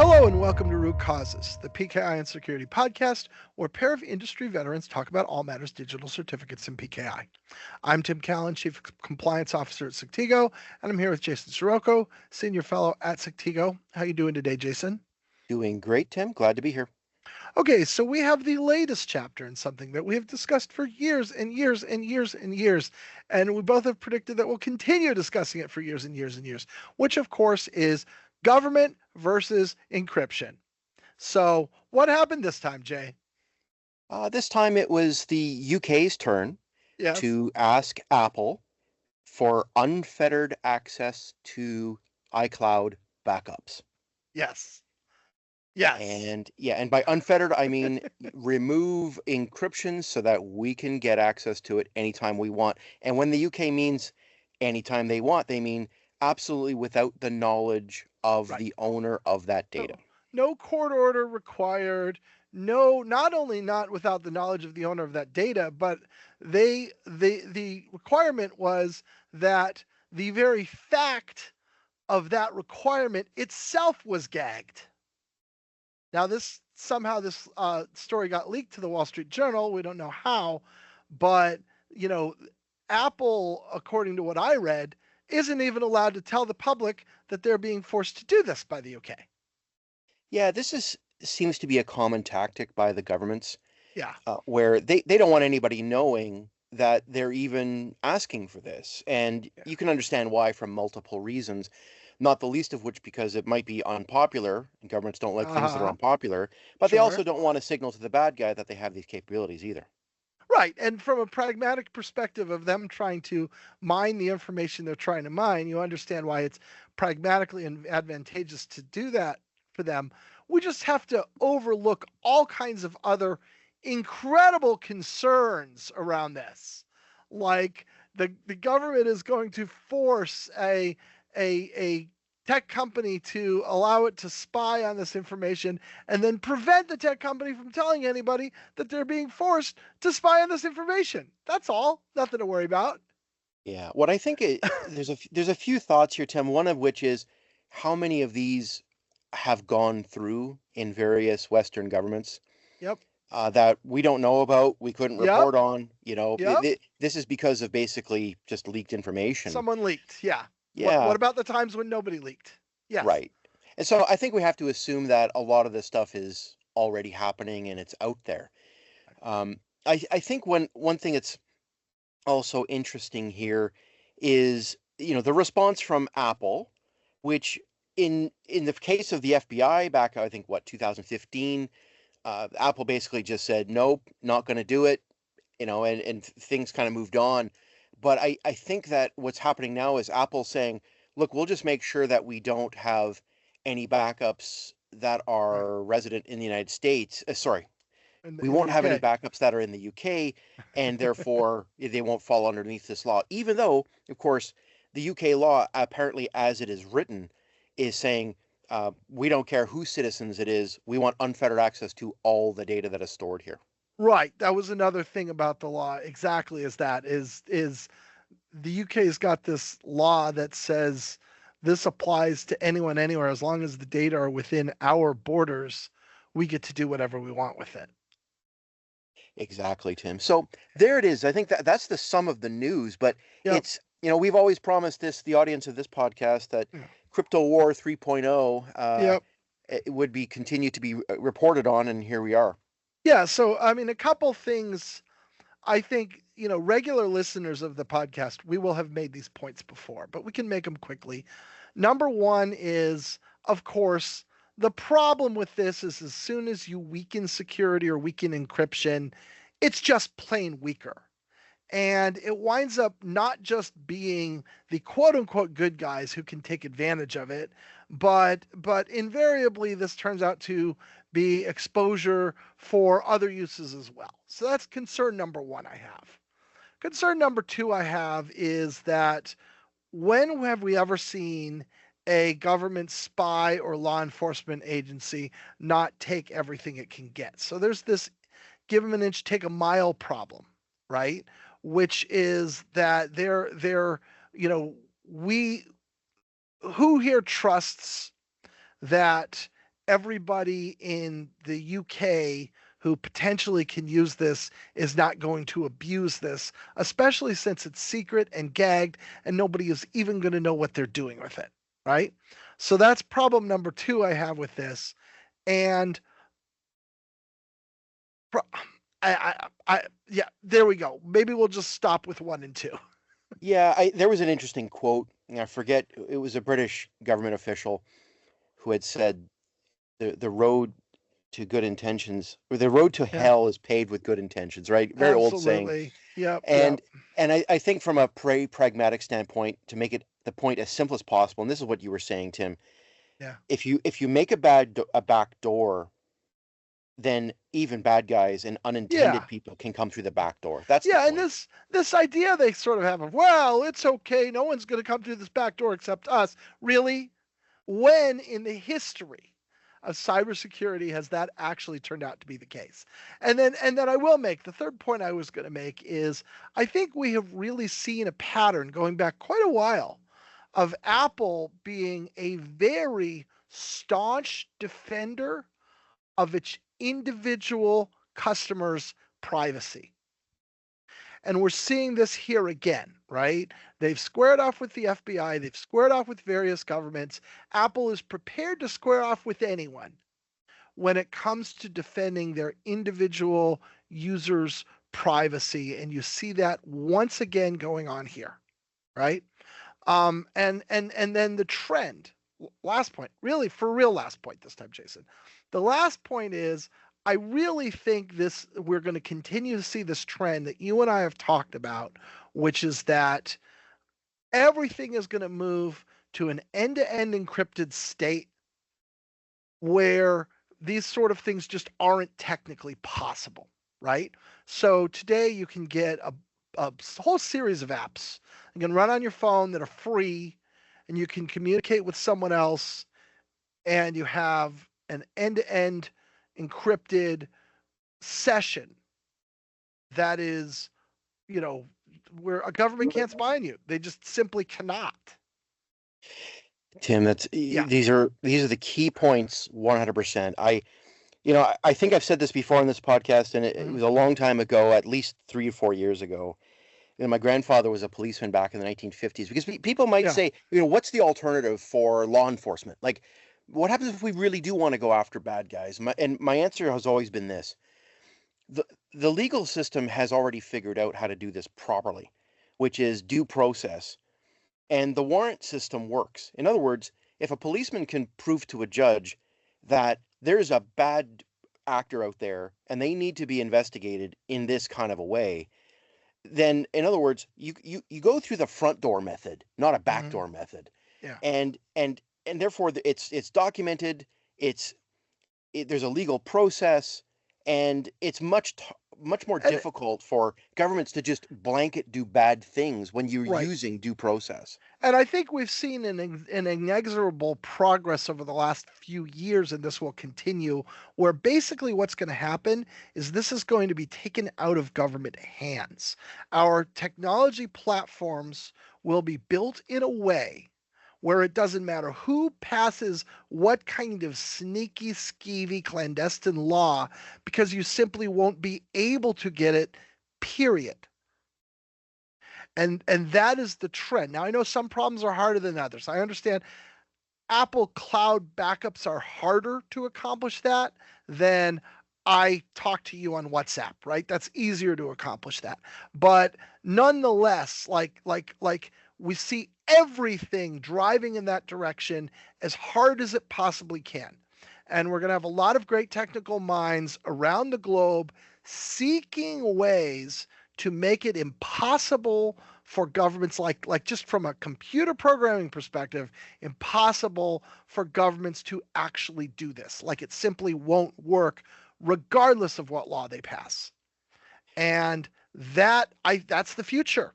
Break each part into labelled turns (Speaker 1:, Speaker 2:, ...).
Speaker 1: Hello and welcome to Root Causes, the PKI and Security podcast, where a pair of industry veterans talk about all matters digital certificates in PKI. I'm Tim Callan, Chief Compliance Officer at Sectigo, and I'm here with Jason Sirocco, Senior Fellow at Sectigo. How you doing today, Jason?
Speaker 2: Doing great, Tim. Glad to be here.
Speaker 1: Okay, so we have the latest chapter in something that we have discussed for years and years and years and years, and we both have predicted that we'll continue discussing it for years and years and years, which of course is government versus encryption. So, what happened this time, Jay?
Speaker 2: This time it was the UK's turn
Speaker 1: Yes.
Speaker 2: to ask Apple for unfettered access to iCloud backups.
Speaker 1: Yes. Yes.
Speaker 2: And by unfettered, I mean remove encryption so that we can get access to it anytime we want. And when the UK means anytime they want, they mean absolutely without the knowledge of
Speaker 1: Right.
Speaker 2: the owner of that
Speaker 1: No,
Speaker 2: data.
Speaker 1: no court order required. No, not only not without the knowledge of the owner of that data, but the requirement was that the very fact of that requirement itself was gagged. Now, this story got leaked to the Wall Street Journal. We don't know how, but you know, Apple, according to what I read, isn't even allowed to tell the public that they're being forced to do this by the UK.
Speaker 2: Yeah, seems to be a common tactic by the governments,
Speaker 1: Yeah,
Speaker 2: where they don't want anybody knowing that they're even asking for this. And
Speaker 1: yeah.
Speaker 2: you can understand why from multiple reasons, not the least of which because it might be unpopular, and governments don't like things that are
Speaker 1: Uh-huh.
Speaker 2: unpopular, but they
Speaker 1: Sure.
Speaker 2: also don't want to signal to the bad guy that they have these capabilities either.
Speaker 1: Right. And from a pragmatic perspective of them trying to mine the information they're trying to mine, you understand why it's pragmatically and advantageous to do that for them. We just have to overlook all kinds of other incredible concerns around this. Like the government is going to force a tech company to allow it to spy on this information and then prevent the tech company from telling anybody that they're being forced to spy on this information. That's all. Nothing to worry about.
Speaker 2: Yeah, what I think there's a few thoughts here, Tim. One of which is how many of these have gone through in various Western governments
Speaker 1: Yep.
Speaker 2: that we don't know about, we couldn't
Speaker 1: Yep.
Speaker 2: report on.
Speaker 1: Yep.
Speaker 2: This is because of basically just leaked information.
Speaker 1: Someone leaked. Yeah. What
Speaker 2: Yeah,
Speaker 1: about the times when nobody leaked? Yes.
Speaker 2: right. And so I think we have to assume that a lot of this stuff is already happening and it's out there. Um, I think one thing that's also interesting here is, the response from Apple, which in the case of the FBI back, I think, 2015, Apple basically just said, nope, not going to do it, and things kind of moved on. But I think that what's happening now is Apple saying, look, we'll just make sure that we don't have any backups that
Speaker 1: Right.
Speaker 2: are resident in the United States. Sorry, we
Speaker 1: In the
Speaker 2: won't have any
Speaker 1: UK.
Speaker 2: backups that are in the UK, and therefore they won't fall underneath this law. Even though, of course, the UK law, apparently as it is written, is saying we don't care whose citizens it is. We want unfettered access to all the data that is stored here.
Speaker 1: Right. That was another thing about the law. Exactly as that is the UK's got this law that says this applies to anyone anywhere as long as the data are within our borders, we get to do whatever we want with it.
Speaker 2: Exactly, Tim. So there it is. I think that's the sum of the news. But
Speaker 1: Yep.
Speaker 2: we've always promised the audience of this podcast, that
Speaker 1: Yeah.
Speaker 2: Crypto War 3.0
Speaker 1: Yep.
Speaker 2: it would be continue to be reported on, and here we are.
Speaker 1: Yeah, so I mean a couple things I think, regular listeners of the podcast, we will have made these points before, but we can make them quickly. Number one is, of course, the problem with this is as soon as you weaken security or weaken encryption, it's just plain weaker. And it winds up not just being the quote unquote good guys who can take advantage of it, but invariably this turns out to be exposure for other uses as well. So that's concern number one I have. Concern number two I have is that when have we ever seen a government spy or law enforcement agency not take everything it can get? So there's this give them an inch, take a mile problem, right? Which is that we who here trusts that everybody in the UK who potentially can use this is not going to abuse this, especially since it's secret and gagged and nobody is even going to know what they're doing with it, right? So that's problem number 2 I have with this. And yeah, there we go. Maybe we'll just stop with 1 and 2.
Speaker 2: Yeah, there was an interesting quote. I forget, it was a British government official who had said the road to good intentions, or the road to
Speaker 1: Yeah,
Speaker 2: hell is paved with good intentions, right? Very old saying.
Speaker 1: absolutely. Yep, yep.
Speaker 2: And I think from a pragmatic standpoint, to make it the point as simple as possible, and this is what you were saying, Tim,
Speaker 1: Yeah.
Speaker 2: if you make a back door, then even bad guys and
Speaker 1: Yeah.
Speaker 2: unintended people can come through the back door. That's the
Speaker 1: Yeah, and
Speaker 2: point.
Speaker 1: this idea they sort of have of, well, it's okay, no one's going to come through this back door except us. Really? When in the history of cybersecurity has that actually turned out to be the case? And then I will make the third point I was going to make is I think we have really seen a pattern going back quite a while of Apple being a very staunch defender of its individual customers' privacy. And we're seeing this here again, right? They've squared off with the FBI, they've squared off with various governments. Apple is prepared to square off with anyone when it comes to defending their individual users' privacy. And you see that once again going on here, right? And then the trend. Last point, really for real, last point this time, Jason. The last point is I really think we're going to continue to see this trend that you and I have talked about, which is that everything is going to move to an end-to-end encrypted state where these sort of things just aren't technically possible, right? So today you can get a whole series of apps you can run on your phone that are free, and you can communicate with someone else, and you have an end-to-end encrypted session that is, you know, where a government can't spy on you. They just simply cannot.
Speaker 2: Tim,
Speaker 1: Yeah.
Speaker 2: these are the key points 100%. I think I've said this before on this podcast, and it
Speaker 1: Mm-hmm.
Speaker 2: was a long time ago, at least 3 or 4 years ago. My grandfather was a policeman back in the 1950s, because people might
Speaker 1: Yeah.
Speaker 2: say, what's the alternative for law enforcement? Like, what happens if we really do want to go after bad guys? My answer has always been this. The, the legal system has already figured out how to do this properly, which is due process. And the warrant system works. In other words, if a policeman can prove to a judge that there's a bad actor out there and they need to be investigated in this kind of a way, then in other words, you go through the front door method, not a back
Speaker 1: Mm-hmm.
Speaker 2: door method.
Speaker 1: Yeah.
Speaker 2: And therefore it's documented, there's a legal process, and it's much more
Speaker 1: And
Speaker 2: difficult for governments to just blanket do bad things when you're
Speaker 1: right.
Speaker 2: using due process.
Speaker 1: And I think we've seen an inexorable progress over the last few years, and this will continue, where basically what's going to happen is this is going to be taken out of government hands. Our technology platforms will be built in a way where it doesn't matter who passes what kind of sneaky, skeevy, clandestine law, because you simply won't be able to get it, period. And that is the trend. Now I know some problems are harder than others. I understand Apple Cloud backups are harder to accomplish that than I talk to you on WhatsApp, right? That's easier to accomplish that. But nonetheless, like we see everything driving in that direction as hard as it possibly can. And we're going to have a lot of great technical minds around the globe seeking ways to make it impossible for governments, like just from a computer programming perspective, impossible for governments to actually do this. Like it simply won't work regardless of what law they pass. And that's the future.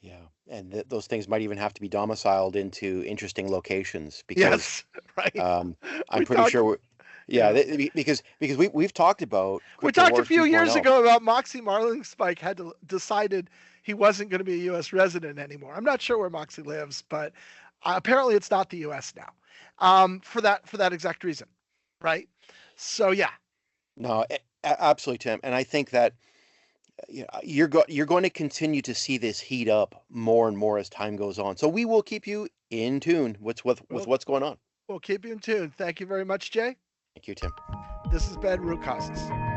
Speaker 2: Yeah, and those things might even have to be domiciled into interesting locations, because
Speaker 1: Yes, right.
Speaker 2: I'm
Speaker 1: We
Speaker 2: pretty
Speaker 1: talked
Speaker 2: sure yeah,
Speaker 1: yeah.
Speaker 2: Because we've talked about
Speaker 1: We
Speaker 2: Crypto
Speaker 1: talked a
Speaker 2: Wars
Speaker 1: few years
Speaker 2: 2.0.
Speaker 1: ago about Moxie Marlingspike had decided he wasn't going to be a U.S. resident anymore. I'm not sure where Moxie lives, but apparently it's not the U.S. now. for that exact reason, right? So yeah,
Speaker 2: No, absolutely, Tim. And I think that you're going to continue to see this heat up more and more as time goes on. So we will keep you in tune with
Speaker 1: we'll
Speaker 2: what's going on.
Speaker 1: we'll keep you in tune. Thank you very much, Jay.
Speaker 2: Thank you, Tim.
Speaker 1: This has been Root Causes.